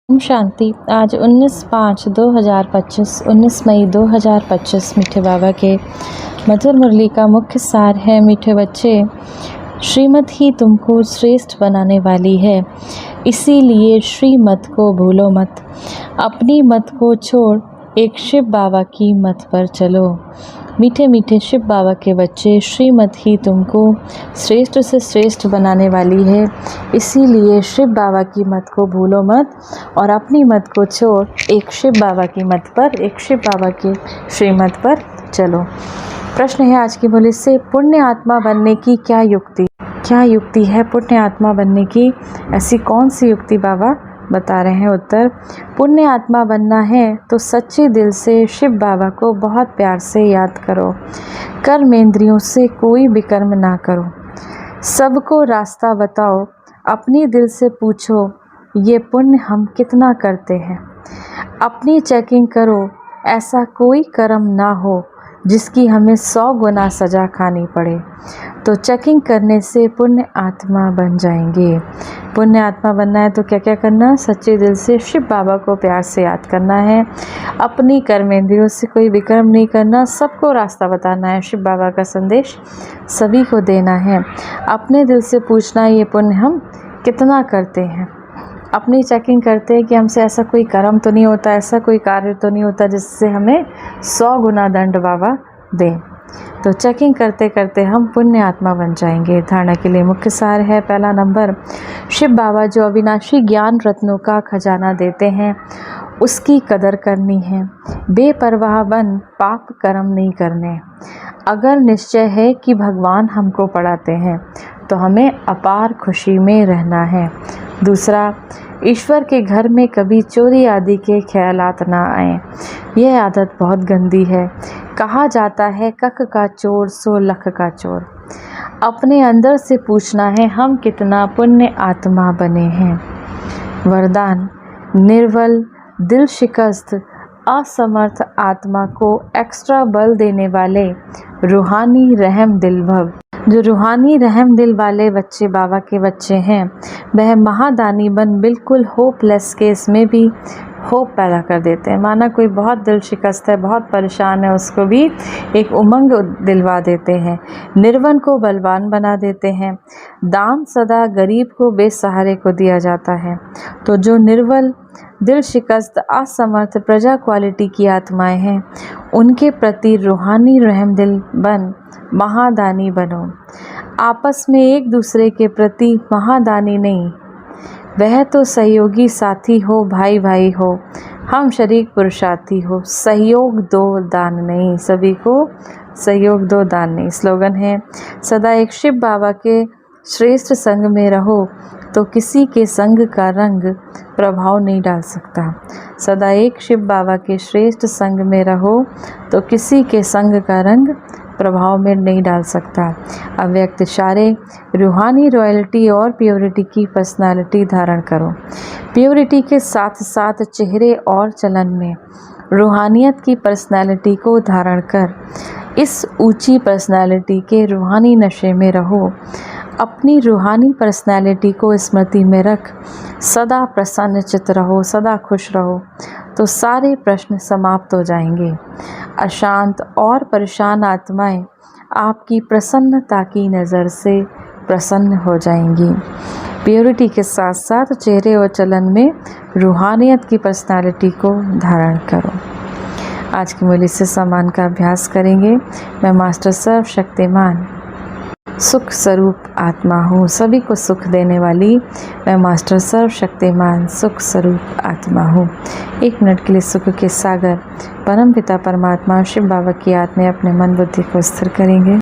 ओम शांति। आज 19/5/2025 19 मई 2025 मीठे बाबा के मधुर मुरली का मुख्य सार है। मीठे बच्चे, श्रीमत ही तुमको श्रेष्ठ बनाने वाली है, इसीलिए श्रीमत को भूलो मत। अपनी मत को छोड़ एक शिव बाबा की मत पर चलो। मीठे मीठे शिव बाबा के बच्चे, श्रीमत ही तुमको श्रेष्ठ से श्रेष्ठ बनाने वाली है, इसीलिए शिव बाबा की मत को भूलो मत और अपनी मत को छोड़ एक शिव बाबा की मत पर, एक शिव बाबा की श्रीमत पर चलो। प्रश्न है आज की बोली से, पुण्य आत्मा बनने की क्या युक्ति है? पुण्य आत्मा बनने की ऐसी कौन सी युक्ति बाबा बता रहे हैं? उत्तर, पुण्य आत्मा बनना है तो सच्चे दिल से शिव बाबा को बहुत प्यार से याद करो। कर्मेंद्रियों से कोई विकर्म ना करो। सबको रास्ता बताओ। अपनी दिल से पूछो, ये पुण्य हम कितना करते हैं। अपनी चेकिंग करो। ऐसा कोई कर्म ना हो जिसकी हमें 100 गुना सज़ा खानी पड़े, तो चेकिंग करने से पुण्य आत्मा बन जाएंगे। पुण्य आत्मा बनना है तो क्या क्या करना? सच्चे दिल से शिव बाबा को प्यार से याद करना है। अपनी कर्मेंद्रियों से कोई विकर्म नहीं करना। सबको रास्ता बताना है। शिव बाबा का संदेश सभी को देना है। अपने दिल से पूछना है, ये पुण्य हम कितना करते हैं। अपनी चेकिंग करते हैं कि हमसे ऐसा कोई कर्म तो नहीं होता, ऐसा कोई कार्य तो नहीं होता जिससे हमें 100 गुना दंड बाबा दें। तो चेकिंग करते करते हम पुण्य आत्मा बन जाएंगे। धारणा के लिए मुख्य सार है। पहला नंबर, शिव बाबा जो अविनाशी ज्ञान रत्नों का खजाना देते हैं, उसकी कदर करनी है। बेपरवाह बन पाप कर्म नहीं करने। अगर निश्चय है कि भगवान हमको पढ़ाते हैं तो हमें अपार खुशी में रहना है। दूसरा, ईश्वर के घर में कभी चोरी आदि के ख्यालात ना आए। यह आदत बहुत गंदी है। कहा जाता है, कख का चोर सो लख का चोर। अपने अंदर से पूछना है, हम कितना पुण्य आत्मा बने हैं। वरदान, निर्बल, दिल शिकस्त, असमर्थ आत्मा को एक्स्ट्रा बल देने वाले रूहानी रहम दिल भव। जो रूहानी रहम दिल वाले बच्चे बाबा के बच्चे हैं, वह महादानी बन बिल्कुल होपलेस केस में भी होप पैदा कर देते हैं। माना कोई बहुत दिल शिकस्त है, बहुत परेशान है, उसको भी एक उमंग दिलवा देते हैं। निर्वन को बलवान बना देते हैं। दान सदा गरीब को, बेसहारे को दिया जाता है। तो जो निर्बल, दिल शिकस्त, असमर्थ प्रजा क्वालिटी की आत्माएं हैं, उनके प्रति रूहानी रहम दिल बन महादानी बनो। आपस में एक दूसरे के प्रति महादानी नहीं, वह तो सहयोगी साथी हो, भाई भाई हो, हम शरीक पुरुषार्थी हो। सहयोग दो दान नहीं, सभी को सहयोग दो दान नहीं। स्लोगन है, सदा एक शिव बाबा के श्रेष्ठ संग में रहो तो किसी के संग का रंग प्रभाव नहीं डाल सकता। सदा एक शिव बाबा के श्रेष्ठ संग में रहो तो किसी के संग का रंग प्रभाव में नहीं डाल सकता। अव्यक्त इशारे, रूहानी रॉयल्टी और प्योरिटी की पर्सनालिटी धारण करो। प्योरिटी के साथ साथ चेहरे और चलन में रूहानियत की पर्सनालिटी को धारण कर इस ऊंची पर्सनालिटी के रूहानी नशे में रहो। अपनी रूहानी पर्सनालिटी को स्मृति में रख सदा प्रसन्न चित्त रहो, सदा खुश रहो, तो सारे प्रश्न समाप्त हो जाएंगे। अशांत और परेशान आत्माएं आपकी प्रसन्नता की नज़र से प्रसन्न हो जाएंगी। प्योरिटी के साथ साथ चेहरे और चलन में रूहानियत की पर्सनालिटी को धारण करो। आज की मुरली से सम्मान का अभ्यास करेंगे। मैं मास्टर सर्वशक्तिमान सुख स्वरूप आत्मा हूँ। सभी को सुख देने वाली मैं मास्टर सर्वशक्तिमान सुख स्वरूप आत्मा हूँ। 1 मिनट के लिए सुख के सागर परम पिता परमात्मा शिव बाबा की याद में अपने मन बुद्धि को स्थिर करेंगे।